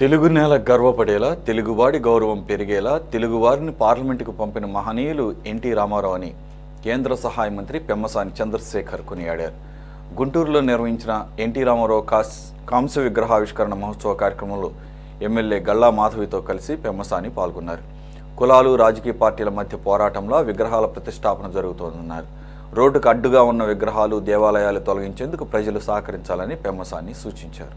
తెలుగు నేల గర్వపడేలా తెలుగువాడి గౌరవం పెరిగేలా తెలుగువారిని పార్లమెంటుకు పంపిన మహనీయులు ఎన్టీ రామారావు అని కేంద్ర సహాయ మంత్రి పెమ్మసాని చంద్రశేఖర్ కొనియాడారు. గుంటూరులో నిర్వహించిన ఎన్టీ రామారావు కాంస్య విగ్రహావిష్కరణ మహోత్సవ కార్యక్రమంలో ఎమ్మెల్యే గల్లా మాధవితో కలిసి పెమ్మసాని పాల్గొన్నారు. కులాలు రాజకీయ పార్టీల మధ్య పోరాటంలో విగ్రహాల ప్రతిష్టాపన జరుగుతోందన్నారు. రోడ్డుకు అడ్డుగా ఉన్న విగ్రహాలు దేవాలయాలు తొలగించేందుకు ప్రజలు సహకరించాలని పెమ్మసాని సూచించారు.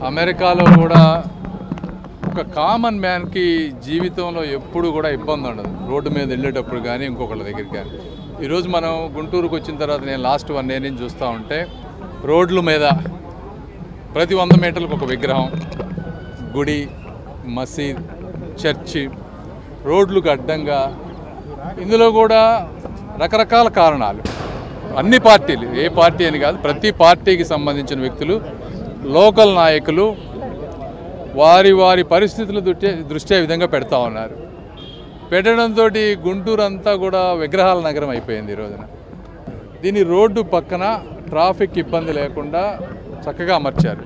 అమెరికాలో కూడా ఒక కామన్ మ్యాన్కి జీవితంలో ఎప్పుడు కూడా ఇబ్బంది ఉండదు, రోడ్డు మీద వెళ్ళేటప్పుడు కానీ ఇంకొకళ్ళ దగ్గరికి కానీ. ఈరోజు మనం గుంటూరుకు వచ్చిన తర్వాత నేను లాస్ట్ 1 year నుంచి చూస్తూ ఉంటే రోడ్ల మీద ప్రతి 100 మీటర్లకు ఒక విగ్రహం, గుడి, మసీద్, చర్చి, రోడ్లకు అడ్డంగా. ఇందులో కూడా రకరకాల కారణాలు, అన్ని పార్టీలు, ఏ పార్టీ అని కాదు, ప్రతి పార్టీకి సంబంధించిన వ్యక్తులు, లోకల్ నాయకులు వారి వారి పరిస్థితుల దృష్ట్యా విధంగా పెడతా ఉన్నారు. పెట్టడంతో గుంటూరు అంతా కూడా విగ్రహాల నగరం అయిపోయింది ఈ రోజున. దీని రోడ్డు పక్కన ట్రాఫిక్ ఇబ్బంది లేకుండా చక్కగా అమర్చారు.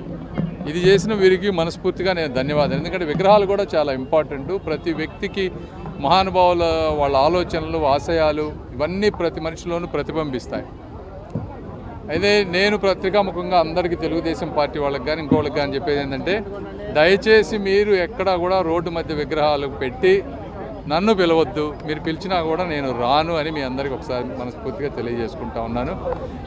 ఇది చేసిన వీరికి మనస్ఫూర్తిగా నేను ధన్యవాదాలు. ఎందుకంటే విగ్రహాలు కూడా చాలా ఇంపార్టెంట్. ప్రతి వ్యక్తికి మహానుభావుల వాళ్ళ ఆలోచనలు, ఆశయాలు ఇవన్నీ ప్రతి మనిషిలోనూ ప్రతిబింబిస్తాయి. అయితే నేను పత్రికాముఖంగా అందరికీ తెలుగుదేశం పార్టీ వాళ్ళకి కానీ ఇంకోళ్ళకి కానీ చెప్పేది ఏంటంటే, దయచేసి మీరు ఎక్కడా కూడా రోడ్డు మధ్య విగ్రహాలు పెట్టి నన్ను పిలవద్దు. మీరు పిలిచినా కూడా నేను రాను అని మీ అందరికీ ఒకసారి మనస్ఫూర్తిగా తెలియజేసుకుంటా ఉన్నాను.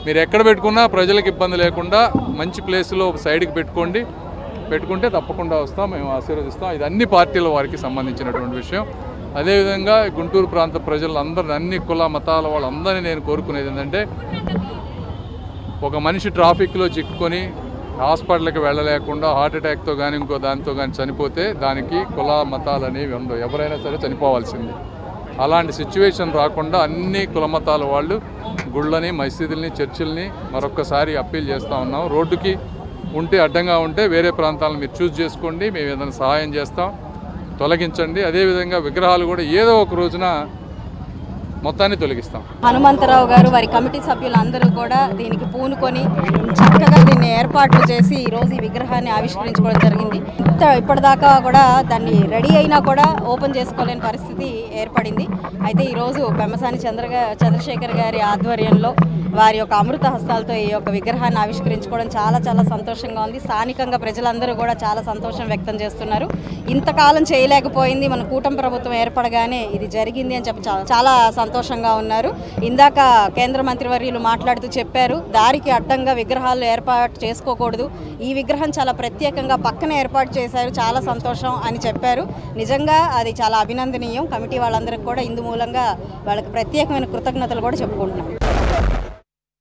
మీరు ఎక్కడ పెట్టుకున్నా ప్రజలకు ఇబ్బంది లేకుండా మంచి ప్లేస్లో సైడ్కి పెట్టుకుంటే తప్పకుండా వస్తాం, మేము ఆశీర్వదిస్తాం. ఇది అన్ని పార్టీల వారికి సంబంధించినటువంటి విషయం. అదేవిధంగా గుంటూరు ప్రాంత ప్రజలందరినీ, అన్ని కుల మతాల వాళ్ళందరినీ నేను కోరుకునేది ఏంటంటే, ఒక మనిషి ట్రాఫిక్లో చిక్కుకొని హాస్పిటల్కి వెళ్ళలేకుండా హార్ట్ అటాక్తో కానీ ఇంకో దాంతో కానీ చనిపోతే దానికి కుల మతాలు అనేవి ఉండవు, ఎవరైనా సరే చనిపోవాల్సింది. అలాంటి సిచ్యువేషన్ రాకుండా అన్ని కుల మతాల వాళ్ళు గుళ్ళని, మసీదుల్ని, చర్చిల్ని మరొక్కసారి అప్పీల్ చేస్తూ ఉన్నాం. రోడ్డుకి ఉంటే అడ్డంగా ఉంటే వేరే ప్రాంతాలను మీరు చూస్ చేసుకోండి, మేము ఏదైనా సహాయం చేస్తాం, తొలగించండి. అదేవిధంగా విగ్రహాలు కూడా ఏదో ఒక రోజున మొత్తాన్ని తొలగిస్తాం. హనుమంతరావు గారు, వారి కమిటీ సభ్యులందరూ కూడా దీనికి పూనుకొని చక్కగా దీన్ని ఏర్పాట్లు చేసి ఈరోజు ఈ విగ్రహాన్ని ఆవిష్కరించుకోవడం జరిగింది. ఇప్పటిదాకా కూడా దాన్ని రెడీ అయినా కూడా ఓపెన్ చేసుకోలేని పరిస్థితి ఏర్పడింది. అయితే ఈరోజు పెమ్మసాని చంద్రశేఖర్ గారి ఆధ్వర్యంలో వారి యొక్క అమృత హస్తాలతో ఈ యొక్క విగ్రహాన్ని ఆవిష్కరించుకోవడం చాలా చాలా సంతోషంగా ఉంది. స్థానికంగా ప్రజలందరూ కూడా చాలా సంతోషం వ్యక్తం చేస్తున్నారు. ఇంతకాలం చేయలేకపోయింది, మన కూటమి ప్రభుత్వం ఏర్పడగానే ఇది జరిగింది అని చెప్పి చాలా సంతోషంగా ఉన్నారు. ఇందాక కేంద్ర మంత్రివర్యులు మాట్లాడుతూ చెప్పారు, దారికి అడ్డంగా విగ్రహాలు ఏర్పాటు చేసుకోకూడదు, ఈ విగ్రహం చాలా ప్రత్యేకంగా పక్కన ఏర్పాటు చేశారు, చాలా సంతోషం అని చెప్పారు. నిజంగా అది చాలా అభినందనీయం. కమిటీ వాళ్ళందరికీ కూడా ఇందు మూలంగా వాళ్ళకి ప్రత్యేకమైన కృతజ్ఞతలు కూడా చెప్పుకుంటున్నాం.